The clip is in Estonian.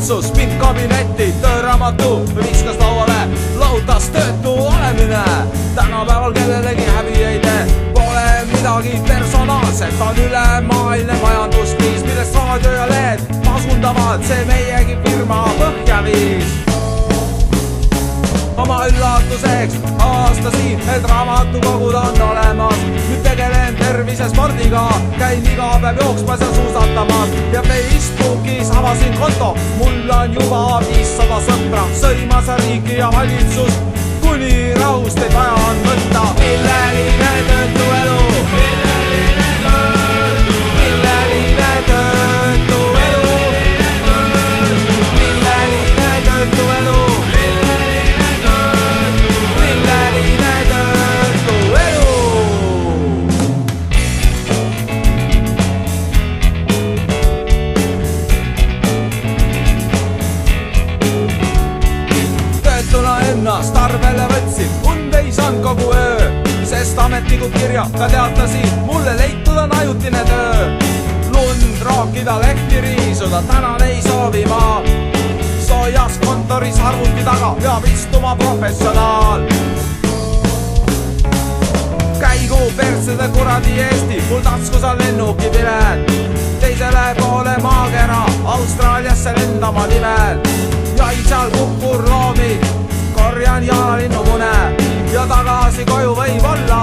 kutsus mind kabinetti, tööraamatu viskas lauale, lahutas töötu olemine. Tänapäeval kellelegi häbi ei tee, pole midagi personaalset, on ülemaailmne majanduskriis, millest raadio ja lehed pasundavad, see meiegi firma põhja viis. Oma üllatuseks avastasin, et raamatukogud on olemas. Nüüd tegelen tervise spordiga, käin iga päev jooksmas ja suusatamas ja Facebookis avasin konto. Mul on juba 500 sõpra, sõimas riiki ja valitsust, kuni rahusteid vaja on võtta. Milleline töötu elu, milleline töötu elu, milleline töötu elu, milleline töötu elu. Ennast arvele võtsin, und ei saanud kogu öö, sest ametnikud kirjaga teatasid, mulle leitud on ajutine töö. Lund rookida, lehti riisuda, tänan ei soovi ma. Soojas kontoris arvuti taga peab istuma professionaal. Käigu persede kuradi Eesti, mul taskus on lennukipilet. Teisele poole maakera, Austraaliasse lendama nimel. Jain seal kukkur loomi, korjan jaalinnumune ja tagasi koju võib olla